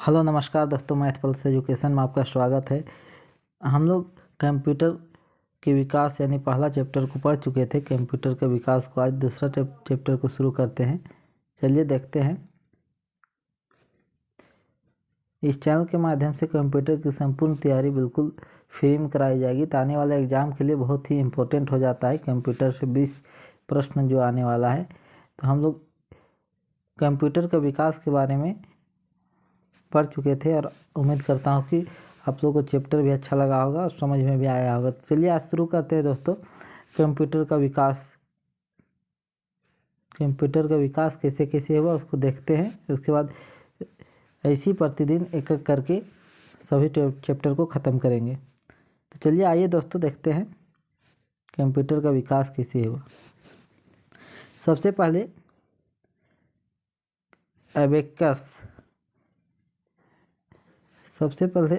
Hello नमस्कार दोस्तों, math plus education में आपका स्वागत है। हम लोग कंप्यूटर के विकास यानी पहला चैप्टर को पढ़ चुके थे। कंप्यूटर के विकास को आज दूसरा चैप्टर को शुरू करते हैं। चलिए देखते हैं। इस चैनल के माध्यम से कंप्यूटर की संपूर्ण तैयारी बिल्कुल फ्री में कराई जाएगी, तो आने वाले एग्ज़ाम के लिए बहुत ही इम्पोर्टेंट हो जाता है। कंप्यूटर से 20 प्रश्न जो आने वाला है, तो हम लोग कंप्यूटर के विकास के बारे में पढ़ चुके थे और उम्मीद करता हूँ कि आप लोगों को चैप्टर भी अच्छा लगा होगा और समझ में भी आया होगा। तो चलिए आज शुरू करते हैं दोस्तों। कंप्यूटर का विकास कैसे कैसे हुआ उसको देखते हैं। उसके बाद ऐसी प्रतिदिन एक एक करके सभी चैप्टर को ख़त्म करेंगे। तो चलिए आइए दोस्तों देखते हैं कंप्यूटर का विकास कैसे हुआ। सबसे पहले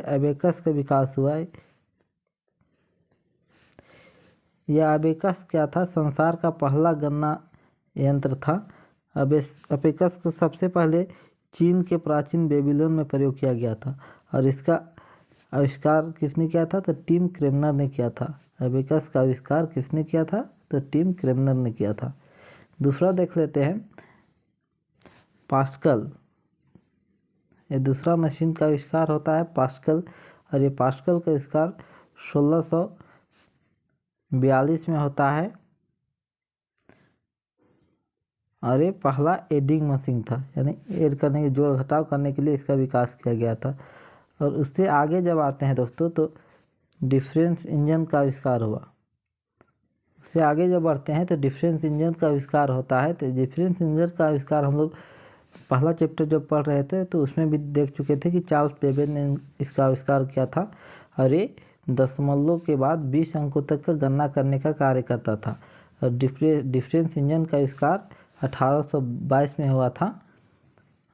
एबेकस का विकास हुआ है। यह एबेकस क्या था? संसार का पहला गणना यंत्र था। एबेकस को सबसे पहले चीन के प्राचीन बेबीलोन में प्रयोग किया गया था और इसका आविष्कार किसने किया था? तो टिम क्रेमनर ने किया था। एबेकस का आविष्कार किसने किया था? तो टिम क्रेमनर ने किया था। दूसरा देख लेते हैं, पास्कल। ये दूसरा मशीन का आविष्कार होता है पास्कल, और ये पास्कल का आविष्कार 1642 में होता है और ये पहला एडिंग मशीन था, यानी ऐड करने के जोड़ घटाव करने के लिए इसका विकास किया गया था। और उससे आगे जब आते हैं दोस्तों, तो डिफरेंस इंजन का आविष्कार हुआ। उससे आगे जब बढ़ते हैं तो डिफरेंस इंजन का आविष्कार होता है। तो डिफरेंस इंजन का आविष्कार हम लोग पहला चैप्टर जब पढ़ रहे थे तो उसमें भी देख चुके थे कि चार्ल्स बेबेज ने इसका आविष्कार किया था और ये दशमलव के बाद 20 अंकों तक का गणना करने का कार्य करता था। और डिफरेंस इंजन का आविष्कार 1822 में हुआ था।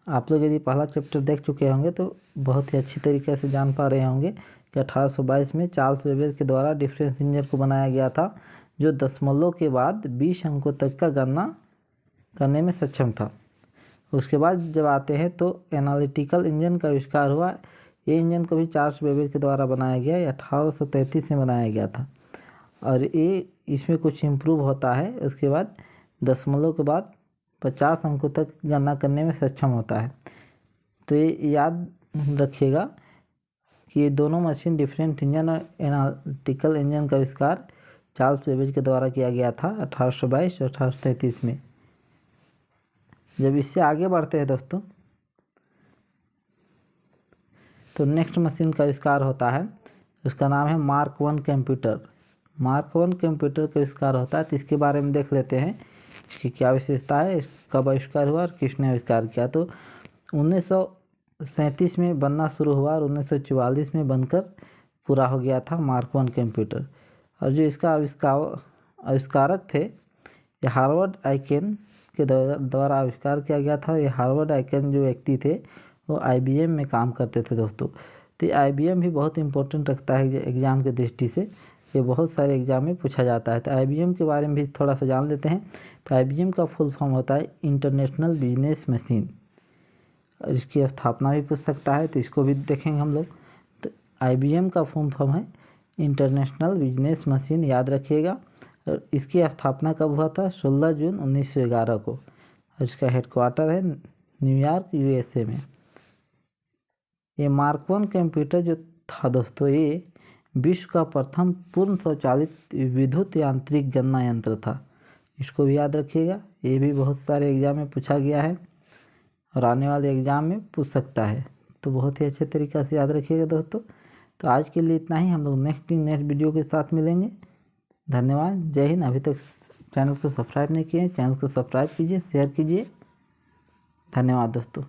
आप लोग यदि पहला चैप्टर देख चुके होंगे तो बहुत ही अच्छी तरीके से जान पा रहे होंगे कि 1822 में चार्ल्स बेबेज के द्वारा डिफरेंस इंजन को बनाया गया था, जो दशमलव के बाद 20 अंकों तक का गणना करने में सक्षम था। उसके बाद जब आते हैं तो एनालिटिकल इंजन का आविष्कार हुआ। ये इंजन को भी चार्ल्स बेबेज के द्वारा बनाया गया। ये 1833 में बनाया गया था और ये इसमें कुछ इम्प्रूव होता है। उसके बाद दशमलव के बाद 50 अंकों तक गणना करने में सक्षम होता है। तो ये याद रखिएगा कि ये दोनों मशीन डिफरेंट इंजन और एनालिटिकल इंजन का आविष्कार चार्ल्स बेबेज के द्वारा किया गया था 1822 और 1833 में। जब इससे आगे बढ़ते हैं दोस्तों, तो नेक्स्ट मशीन का आविष्कार होता है, उसका नाम है मार्क 1 कंप्यूटर। मार्क 1 कंप्यूटर का आविष्कार होता है, तो इसके बारे में देख लेते हैं कि क्या विशेषता है, कब आविष्कार हुआ और किसने आविष्कार किया। तो 1937 में बनना शुरू हुआ और 1944 में बनकर पूरा हो गया था मार्क 1 कंप्यूटर। और जो इसका आविष्कारक थे, ये हार्वर्ड आइकेन के द्वारा आविष्कार किया गया था। ये हार्वर्ड आइकेन जो व्यक्ति थे वो IBM में काम करते थे दोस्तों। तो IBM भी बहुत इंपॉर्टेंट रखता है एग्ज़ाम की दृष्टि से, ये बहुत सारे एग्ज़ाम में पूछा जाता है। तो IBM के बारे में भी थोड़ा सा जान लेते हैं। तो IBM का फुल फॉर्म होता है इंटरनेशनल बिजनेस मशीन, और इसकी स्थापना भी पूछ सकता है, तो इसको भी देखेंगे हम लोग। तो IBM का फुल फॉर्म है इंटरनेशनल बिजनेस मशीन, याद रखिएगा। और इसकी स्थापना कब हुआ था? 16 जून 1911 को, और इसका हेडक्वार्टर है न्यूयॉर्क USA में। ये मार्क 1 कंप्यूटर जो था दोस्तों, ये विश्व का प्रथम पूर्ण स्वचालित विद्युत यांत्रिक गणना यंत्र था। इसको भी याद रखिएगा, ये भी बहुत सारे एग्जाम में पूछा गया है और आने वाले एग्ज़ाम में पूछ सकता है। तो बहुत ही अच्छे तरीक़े से याद रखिएगा दोस्तों। तो आज के लिए इतना ही, हम लोग नेक्स्ट वीडियो के साथ मिलेंगे। धन्यवाद, जय हिंद। अभी तक चैनल को सब्सक्राइब नहीं किए, चैनल को सब्सक्राइब कीजिए, शेयर कीजिए। धन्यवाद दोस्तों।